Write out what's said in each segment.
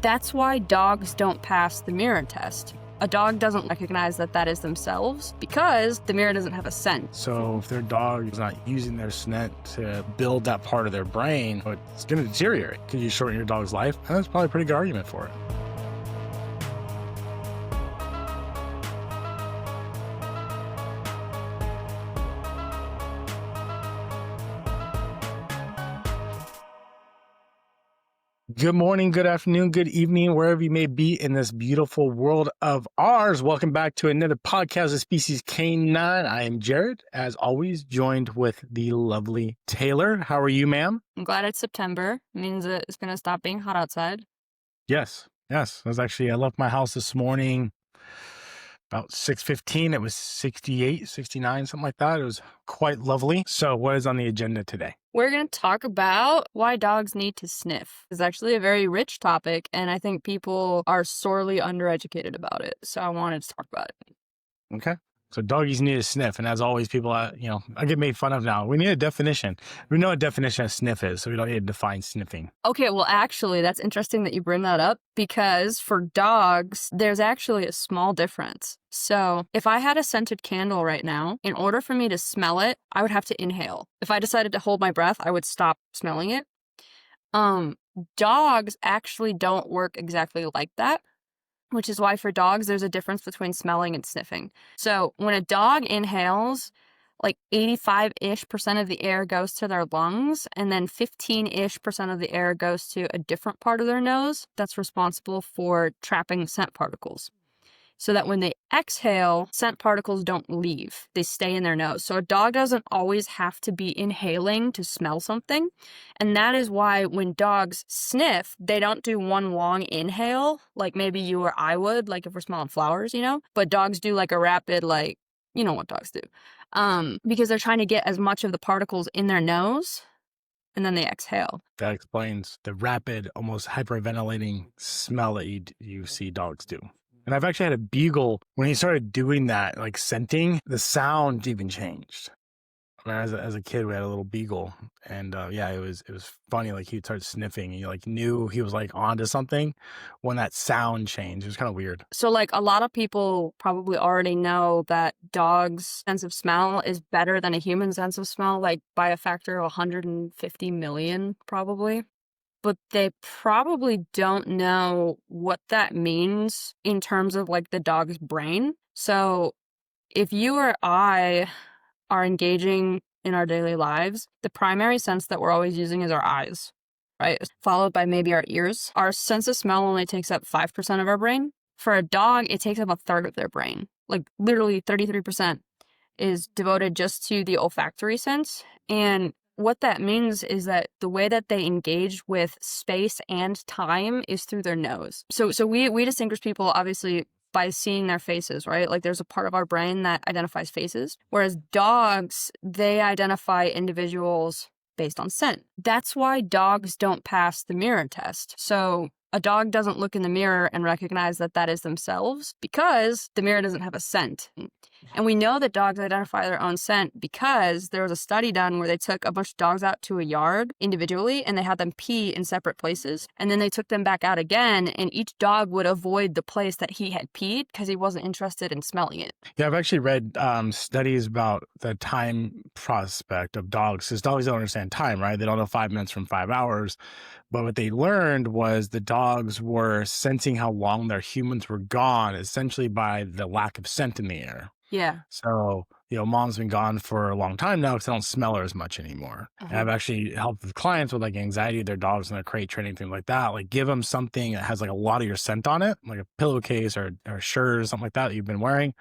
That's why dogs don't pass the mirror test. A dog doesn't recognize that that is themselves because the mirror doesn't have a scent. So if their dog is not using their scent to build that part of their brain, it's going to deteriorate. Could you shorten your dog's life? And that's probably a pretty good argument for it. Good morning, good afternoon, good evening, wherever you may be in this beautiful world of ours. Welcome back to another podcast of Species Canine. I am Jared, as always, joined with the lovely Taylor. How are you, ma'am? I'm glad it's September. It means that it's going to stop being hot outside. Yes. I left my house this morning about 6:15. It was 68, 69, something like that. It was quite lovely. So what is on the agenda today? We're going to talk about why dogs need to sniff. It's actually a very rich topic, and I think people are sorely undereducated about it. So I wanted to talk about it. Okay. So doggies need to sniff. And as always, people, I get made fun of now. We need a definition. We know what definition of sniff is, so we don't need to define sniffing. Okay, well, actually, that's interesting that you bring that up because for dogs, there's actually a small difference. So if I had a scented candle right now, in order for me to smell it, I would have to inhale. If I decided to hold my breath, I would stop smelling it. Dogs actually don't work exactly like that, which is why for dogs, there's a difference between smelling and sniffing. So when a dog inhales, like 85-ish% of the air goes to their lungs, and then 15-ish% of the air goes to a different part of their nose that's responsible for trapping scent particles. So that when they exhale, scent particles don't leave. They stay in their nose. So a dog doesn't always have to be inhaling to smell something. And that is why when dogs sniff, they don't do one long inhale, like maybe you or I would, like if we're smelling flowers, But dogs do like a rapid, you know what dogs do. Because they're trying to get as much of the particles in their nose, and then they exhale. That explains the rapid, almost hyperventilating smell that you see dogs do. And I've actually had a beagle, when he started doing that, like scenting, the sound even changed. I mean, as a kid, we had a little beagle, and it was funny. Like he would start sniffing, and you knew he was like onto something when that sound changed. It was kind of weird. So a lot of people probably already know that dogs' sense of smell is better than a human sense of smell, like by a factor of 150 million, probably. But they probably don't know what that means in terms of the dog's brain. So if you or I are engaging in our daily lives, the primary sense that we're always using is our eyes, right? Followed by maybe our ears. Our sense of smell only takes up 5% of our brain. For a dog, it takes up a third of their brain. Literally 33% is devoted just to the olfactory sense. And what that means is that the way that they engage with space and time is through their nose. So we distinguish people obviously by seeing their faces, right? There's a part of our brain that identifies faces, whereas dogs, they identify individuals based on scent. That's why dogs don't pass the mirror test. So a dog doesn't look in the mirror and recognize that that is themselves because the mirror doesn't have a scent. And we know that dogs identify their own scent because there was a study done where they took a bunch of dogs out to a yard individually and they had them pee in separate places. And then they took them back out again, and each dog would avoid the place that he had peed because he wasn't interested in smelling it. Yeah, I've actually read studies about the time prospect of dogs, because dogs don't understand time, right? They don't know 5 minutes from 5 hours. But what they learned was the dogs were sensing how long their humans were gone, essentially by the lack of scent in the air. Yeah. So, mom's been gone for a long time now because I don't smell her as much anymore. Uh-huh. And I've actually helped with clients with anxiety, their dogs in their crate training, things like that. Give them something that has a lot of your scent on it, like a pillowcase or a shirt or something like that you've been wearing.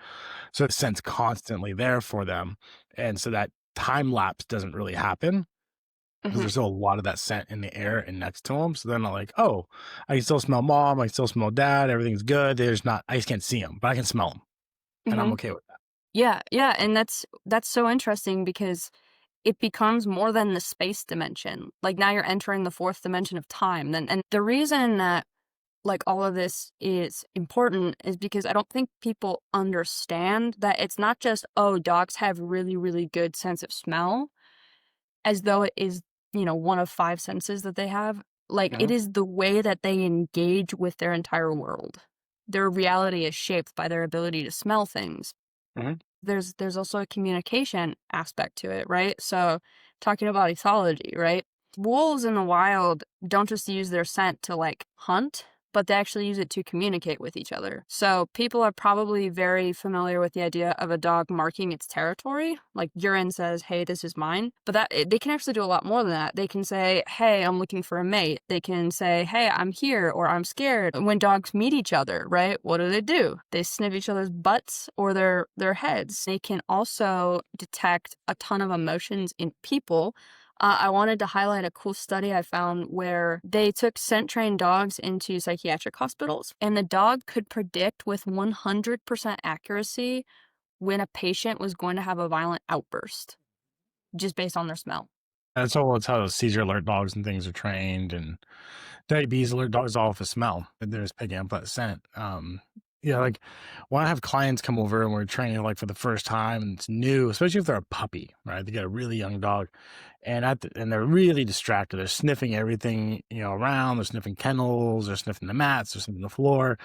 So the scent's constantly there for them. And so that time lapse doesn't really happen because there's still a lot of that scent in the air and next to them. So they're not like, oh, I can still smell mom, I can still smell dad, everything's good. I just can't see them, but I can smell them. And I'm okay with that. Yeah, and that's so interesting because it becomes more than the space dimension. Now you're entering the fourth dimension of time. And the reason that all of this is important is because I don't think people understand that it's not just, oh, dogs have really, really good sense of smell, as though it is, one of 5 senses that they have. Like, it Mhm, is the way that they engage with their entire world. Their reality is shaped by their ability to smell things. mhm. There's also a communication aspect to it, right? So, talking about ethology, right? Wolves in the wild don't just use their scent to, like, hunt, but they actually use it to communicate with each other. So, people are probably very familiar with the idea of a dog marking its territory. Like, urine says, "Hey, this is mine." But they can actually do a lot more than that. They can say, "Hey, I'm looking for a mate." They can say, "Hey, I'm here," or "I'm scared." When dogs meet each other, right? What do? They sniff each other's butts or their heads. They can also detect a ton of emotions in people. I wanted to highlight a cool study I found where they took scent-trained dogs into psychiatric hospitals, and the dog could predict with 100% accuracy when a patient was going to have a violent outburst, just based on their smell. That's how those seizure alert dogs and things are trained, and diabetes alert dogs all off a smell, and they're just picking up that scent. Yeah, like when I have clients come over and we're training like for the first time and it's new, especially if they're a puppy, right? They get a really young dog, and and they're really distracted. They're sniffing everything around. They're sniffing kennels. They're sniffing the mats. They're sniffing the floor,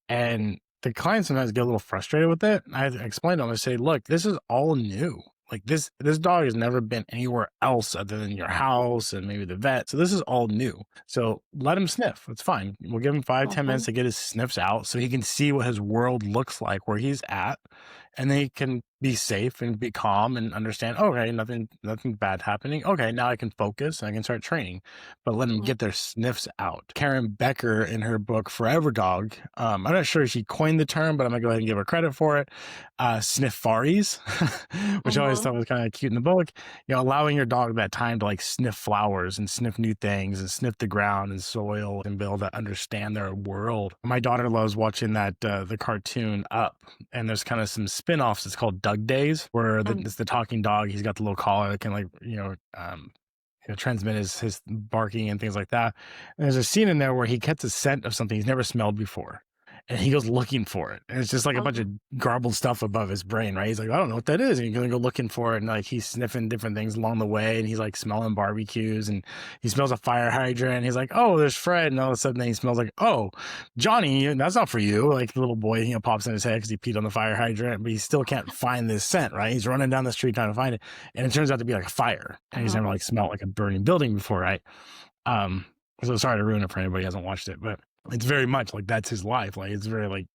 and the clients sometimes get a little frustrated with it. I explain to them, I say, look, this is all new. Like this dog has never been anywhere else other than your house and maybe the vet. So this is all new. So let him sniff. It's fine. We'll give him 5, 10 minutes Mhm. to get his sniffs out so he can see what his world looks like, where he's at, and then he can be safe and be calm and understand, okay, nothing bad happening. Okay, now I can focus and I can start training. But let them Mhm. get their sniffs out. Karen Becker, in her book Forever Dog, I'm not sure if she coined the term, but I'm gonna go ahead and give her credit for it. Sniffaries, which I always Mhm. thought was kind of cute in the book. Allowing your dog that time to like sniff flowers and sniff new things and sniff the ground and soil and be able to understand their world. My daughter loves watching that the cartoon Up, and there's kind of some spin-offs. It's called Doug Days, where Mm. it's the talking dog. He's got the little collar that can like transmit his barking and things like that. And there's a scene in there where he gets a scent of something he's never smelled before. And he goes looking for it. And it's just like a bunch Mhm. of garbled stuff above his brain, right? He's like, I don't know what that is. And he's gonna go looking for it. And like he's sniffing different things along the way. And he's like smelling barbecues and he smells a fire hydrant. And he's like, oh, there's Fred. And all of a sudden he smells like, oh, Johnny, that's not for you. Like the little boy, pops in his head because he peed on the fire hydrant, but he still can't find this scent, right? He's running down the street trying to find it. And it turns out to be like a fire. And he's Mhm. never like smelled like a burning building before, right? Um, so sorry to ruin it for anybody who hasn't watched it, but it's very much like that's his life. Like it's very like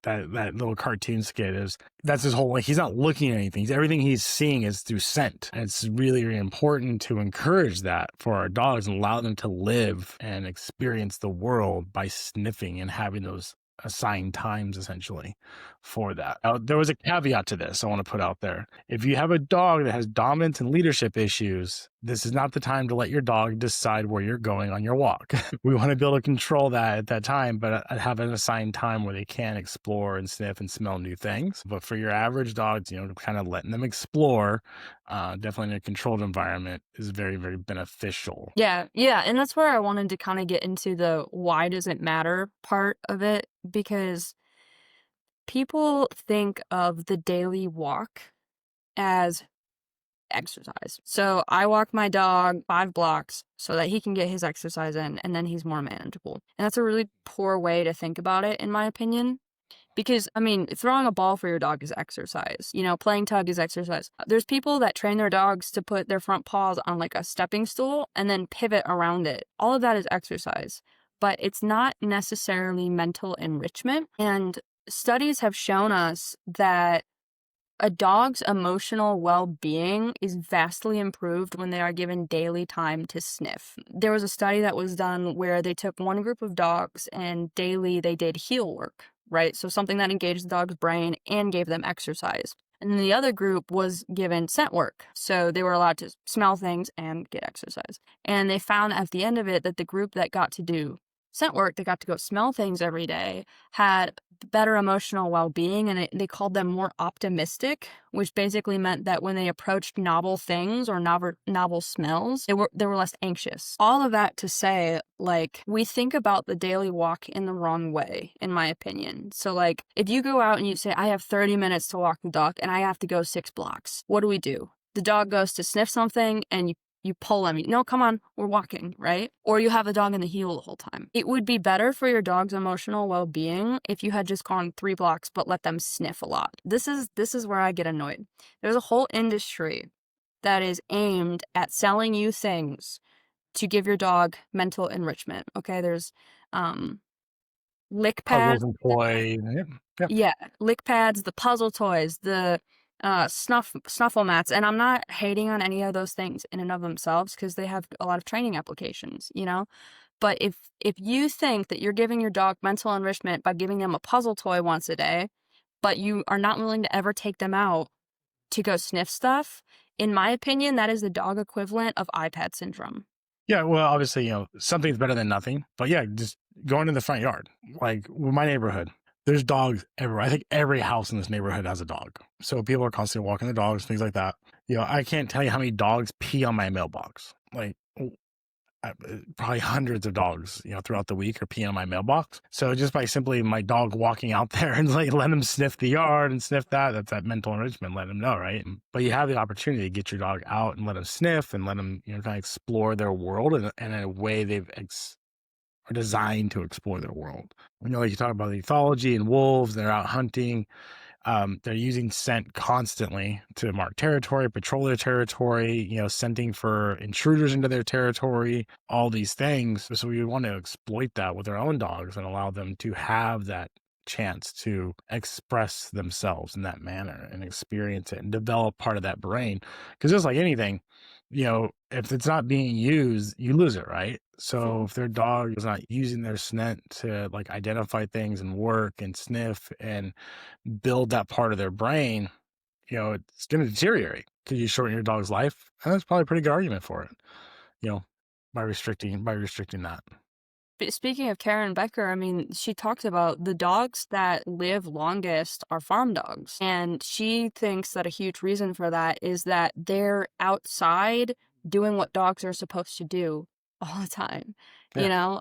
that little cartoon skit is that's his whole, like he's not looking at anything. Everything he's seeing is through scent. And it's really, really important to encourage that for our dogs and allow them to live and experience the world by sniffing and having those assigned times essentially for that. Now, there was a caveat to this I want to put out there. If you have a dog that has dominance and leadership issues, this is not the time to let your dog decide where you're going on your walk. We want to be able to control that at that time, but have an assigned time where they can explore and sniff and smell new things. But for your average dogs, kind of letting them explore, definitely in a controlled environment is very, very beneficial. Yeah, yeah, and that's where I wanted to kinda get into the why does it matter part of it, because people think of the daily walk as exercise. So, I walk my dog 5 blocks so that he can get his exercise in, and then he's more manageable. And that's a really poor way to think about it, in my opinion. Because, I mean, throwing a ball for your dog is exercise. Playing tug is exercise. There's people that train their dogs to put their front paws on like a stepping stool and then pivot around it. All of that is exercise, but it's not necessarily mental enrichment. And studies have shown us that a dog's emotional well being is vastly improved when they are given daily time to sniff. There was a study that was done where they took one group of dogs and daily they did heel work, right? So something that engaged the dog's brain and gave them exercise. And then the other group was given scent work. So they were allowed to smell things and get exercise. And they found at the end of it that the group that got to do scent work, that got to go smell things every day, had better emotional well-being, and they called them more optimistic, which basically meant that when they approached novel things or novel smells, they were less anxious. All of that to say, like, we think about the daily walk in the wrong way, in my opinion. So like, if you go out and you say, I have 30 minutes to walk the dog and I have to go 6 blocks, what do? The dog goes to sniff something and you You pull them. No, come on, we're walking, right? Or you have the dog in the heel the whole time. It would be better for your dog's emotional well-being if you had just gone 3 blocks but let them sniff a lot. This is where I get annoyed. There's a whole industry that is aimed at selling you things to give your dog mental enrichment. Okay, there's lick pads. Puzzles and toys. Yeah, lick pads, the puzzle toys, the snuffle mats, and I'm not hating on any of those things in and of themselves because they have a lot of training applications, you know? But if you think that you're giving your dog mental enrichment by giving them a puzzle toy once a day, but you are not willing to ever take them out to go sniff stuff, in my opinion, that is the dog equivalent of iPad syndrome. Yeah, well, obviously, you know, something's better than nothing. But yeah, just going in the front yard. Like with my neighborhood, there's dogs everywhere. I think every house in this neighborhood has a dog. So people are constantly walking their dogs, things like that. You know, I can't tell you how many dogs pee on my mailbox. Like probably hundreds of dogs, you know, throughout the week are peeing on my mailbox. So just by simply my dog walking out there and like letting them sniff the yard and sniff that's that mental enrichment, letting them know, right? But you have the opportunity to get your dog out and let them sniff and let them, you know, kind of explore their world in a way are designed to explore their world. You know, like you talk about the ethology and wolves, they're out hunting. They're using scent constantly to mark territory, patrol their territory, you know, scenting for intruders into their territory, all these things. So we want to exploit that with our own dogs and allow them to have that chance to express themselves in that manner and experience it and develop part of that brain. Because just like anything, you know, if it's not being used, you lose it, right? So if their dog is not using their scent to like identify things and work and sniff and build that part of their brain, you know, it's going to deteriorate. Could you shorten your dog's life? And that's probably a pretty good argument for it, you know, by restricting that. Speaking of Karen Becker, I mean, she talks about the dogs that live longest are farm dogs. And she thinks that a huge reason for that is that they're outside doing what dogs are supposed to do all the time. Yeah. You know,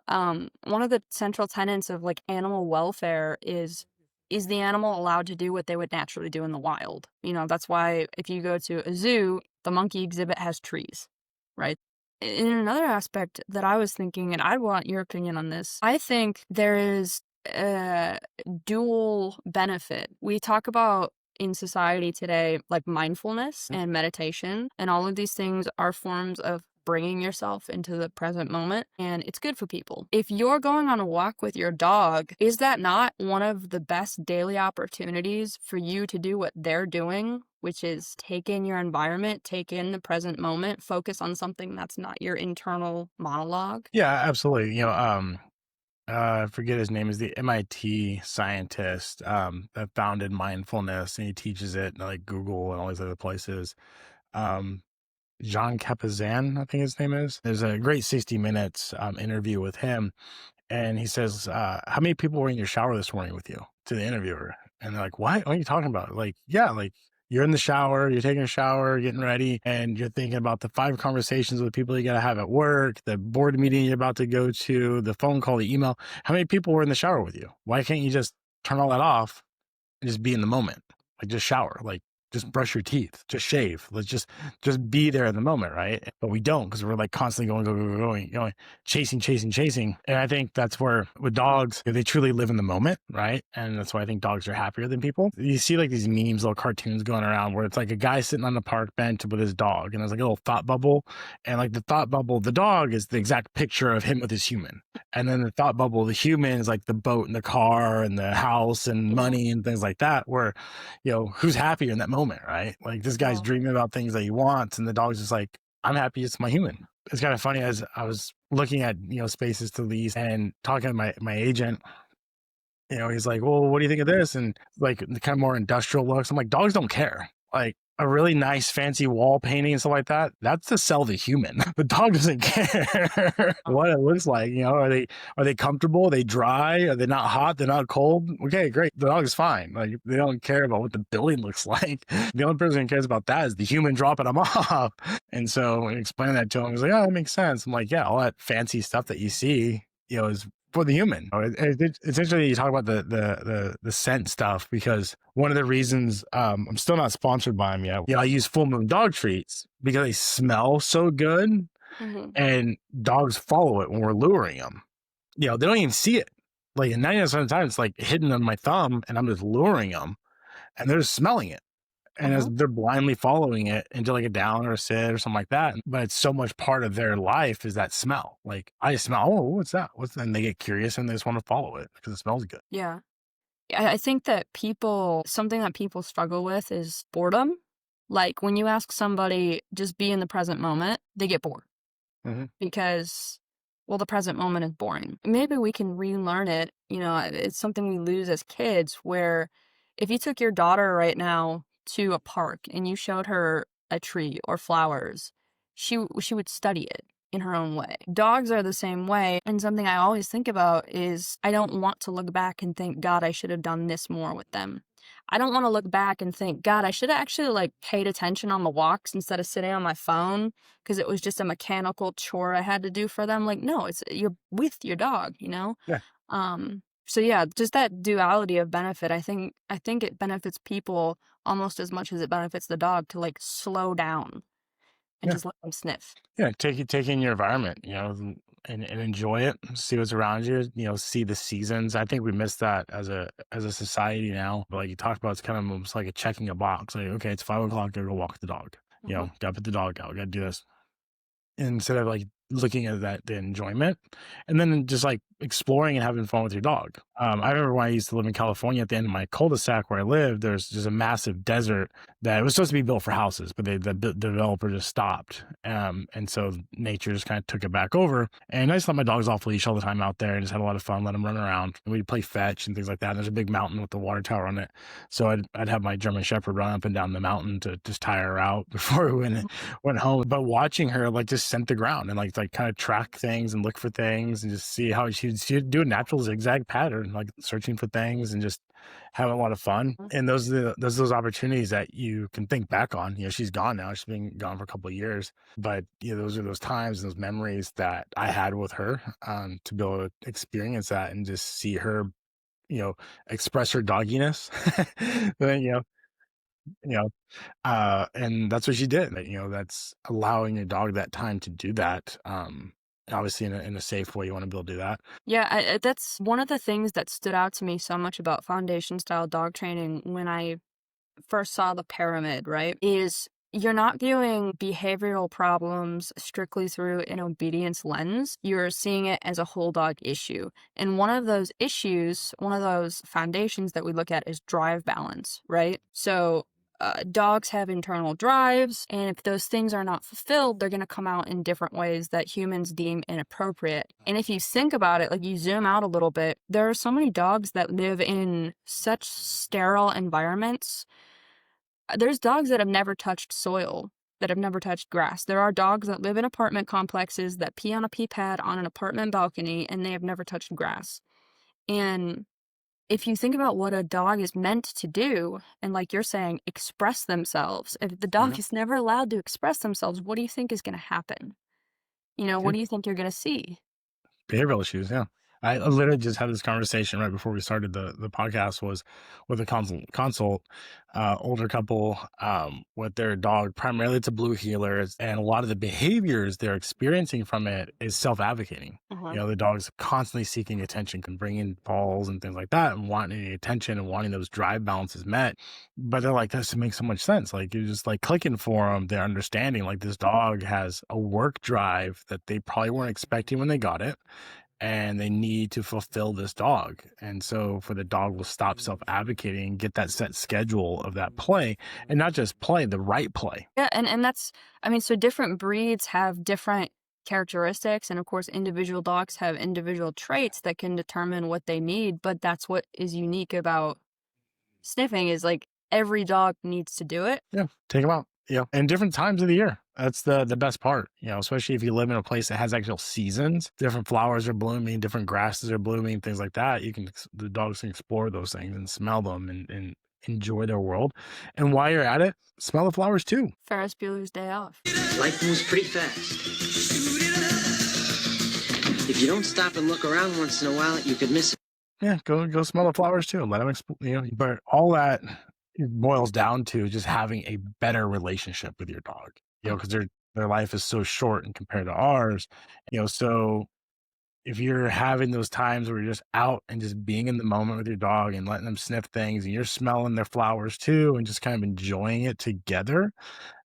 one of the central tenets of like animal welfare is the animal allowed to do what they would naturally do in the wild? You know, that's why if you go to a zoo, the monkey exhibit has trees, right? In another aspect that I was thinking, and I want your opinion on this, I think there is a dual benefit. We talk about in society today, like mindfulness and meditation, and all of these things are forms of bringing yourself into the present moment, and it's good for people. If you're going on a walk with your dog, is that not one of the best daily opportunities for you to do what they're doing, which is take in your environment, take in the present moment, focus on something that's not your internal monologue? Yeah, absolutely. You know, I forget his name, is the MIT scientist that founded mindfulness, and he teaches it like Google and all these other places. 𝐬𝐿, I think his name is. There's a great 60 minutes interview with him, and he says, how many people were in your shower this morning with you, to the interviewer? And they're like, what are you talking about? Like, yeah, like you're in the shower, you're taking a shower, getting ready, and you're thinking about the 5 conversations with people you got to have at work, the board meeting you're about to go to, the phone call, the email. How many people were in the shower with you? Why can't you just turn all that off and just be in the moment? Like just shower, like just brush your teeth, just shave. Let's just be there in the moment, right? But we don't, because we're like constantly going, chasing. And I think that's where with dogs, they truly live in the moment, right? And that's why I think dogs are happier than people. You see like these memes, little cartoons going around where it's like a guy sitting on the park bench with his dog, and there's like a little thought bubble, and like the thought bubble, the dog is the exact picture of him with his human. And then the thought bubble, the human is like the boat and the car and the house and money and things like that, where, you know, who's happier in that moment, right? Like this guy's dreaming about things that he wants, and the dog's just like, I'm happy it's my human. It's kind of funny, as I was looking at, you know, spaces to lease and talking to my agent, you know, he's like, well, what do you think of this? And like the kind of more industrial looks. I'm like, dogs don't care. Like a really nice fancy wall painting and stuff like that, that's to sell the human. The dog doesn't care what it looks like. You know, are they comfortable? Are they dry? Are they not hot? They're not cold? Okay, great. The dog is fine. Like they don't care about what the building looks like. The only person who cares about that is the human dropping them off. And so when explaining that to him, he's like, oh, that makes sense. I'm like, yeah, all that fancy stuff that you see, you know, is for the human. Essentially, you talk about the scent stuff, because one of the reasons I'm still not sponsored by them yet. I use Full Moon dog treats because they smell so good, and dogs follow it when we're luring them. They don't even see it. Like 99% of the time, it's like hidden on my thumb, and I'm just luring them, and they're just smelling it. And as they're blindly following it into like a down or a sit or something like that. But it's so much part of their life is that smell. Like I smell, oh, what's that? And they get curious and they just want to follow it because it smells good. Yeah. I think that something that people struggle with is boredom. Like when you ask somebody, just be in the present moment, they get bored because, well, the present moment is boring. Maybe we can relearn it. It's something we lose as kids, where if you took your daughter right now to a park and you showed her a tree or flowers, she would study it in her own way. Dogs are the same way, and something I always think about is I don't want to look back and think, God, I should have done this more with them. I don't want to look back and think, God, I should have actually paid attention on the walks instead of sitting on my phone because it was just a mechanical chore I had to do for them. No, you're with your dog, Yeah. So yeah, just that duality of benefit. I think it benefits people almost as much as it benefits the dog to slow down and just let them sniff. Yeah, take in your environment, and enjoy it. See what's around you. See the seasons. I think we miss that as a society now. But like you talked about, it's kind of almost like checking a box. Like, okay, it's 5 o'clock. Gotta go walk the dog. Gotta put the dog out. Gotta do this. Instead of looking at the enjoyment, and then just exploring and having fun with your dog. I remember when I used to live in California, at the end of my cul-de-sac where I lived, there's just a massive desert that was supposed to be built for houses, but the developer just stopped. And so nature just kind of took it back over. And I just let my dogs off leash all the time out there and just had a lot of fun, let them run around. And we'd play fetch and things like that. And there's a big mountain with the water tower on it. So I'd have my German Shepherd run up and down the mountain to just tire her out before we went home. But watching her just scent the ground and kind of track things and look for things and just see how she'd do a natural zigzag pattern, searching for things and just having a lot of fun. And those are those opportunities that you can think back on. She's gone now. She's been gone for a couple of years, but those are those times, those memories that I had with her, to be able to experience that and just see her, express her dogginess. And that's what she did. That's allowing your dog that time to do that. Obviously in a safe way, you want to be able to do that. Yeah, that's one of the things that stood out to me so much about foundation style dog training when I first saw the pyramid, right? Is you're not viewing behavioral problems strictly through an obedience lens. You're seeing it as a whole dog issue. And one of those issues, one of those foundations that we look at is drive balance, right? So dogs have internal drives, and if those things are not fulfilled, they're going to come out in different ways that humans deem inappropriate. And if you think about it, you zoom out a little bit, there are so many dogs that live in such sterile environments. There's dogs that have never touched soil, that have never touched grass. There are dogs that live in apartment complexes that pee on a pee pad on an apartment balcony, and they have never touched grass. And if you think about what a dog is meant to do, and like you're saying, express themselves, if the dog is never allowed to express themselves, what do you think is going to happen? What do you think you're going to see? Behavioral issues, yeah. I literally just had this conversation right before we started the podcast, was with a consult, older couple, with their dog. Primarily it's a blue heeler, and a lot of the behaviors they're experiencing from it is self-advocating. The dog's constantly seeking attention, can bring in balls and things like that, and wanting attention and wanting those drive balances met. But they're like, this makes so much sense. You're just clicking for them. They're understanding this dog has a work drive that they probably weren't expecting when they got it, and they need to fulfill this dog. And so for the dog will stop self-advocating, get that set schedule of that play, and not just play, the right play. Yeah, and that's, so different breeds have different characteristics, and of course individual dogs have individual traits that can determine what they need, but that's what is unique about sniffing is every dog needs to do it. Yeah, take them out. And different times of the year. That's the best part, especially if you live in a place that has actual seasons. Different flowers are blooming, different grasses are blooming, things like that. The dogs can explore those things and smell them and enjoy their world. And while you're at it, smell the flowers too. Ferris Bueller's Day Off. Life moves pretty fast. If you don't stop and look around once in a while, you could miss it. Yeah, go smell the flowers too. Let them but all that boils down to just having a better relationship with your dog, because their life is so short and compared to ours, so if you're having those times where you're just out and just being in the moment with your dog and letting them sniff things and you're smelling their flowers too and just kind of enjoying it together,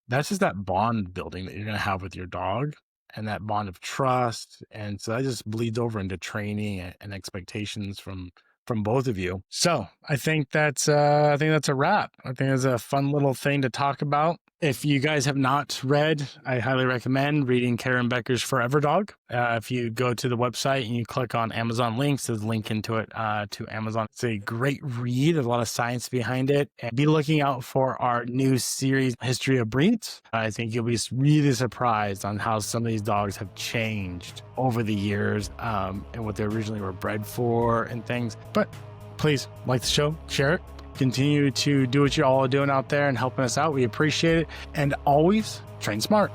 that's just that bond building that you're going to have with your dog and that bond of trust. And so that just bleeds over into training and expectations from both of you. So I think that's a wrap. I think it's a fun little thing to talk about. If you guys have not read, I highly recommend reading Karen Becker's Forever Dog. If you go to the website and you click on Amazon links, there's a link into it to Amazon. It's a great read. There's a lot of science behind it. And be looking out for our new series, History of Breeds. I think you'll be really surprised on how some of these dogs have changed over the years and what they originally were bred for and things. But please like the show, share it. Continue to do what you all are doing out there and helping us out. We appreciate it. And always train smart.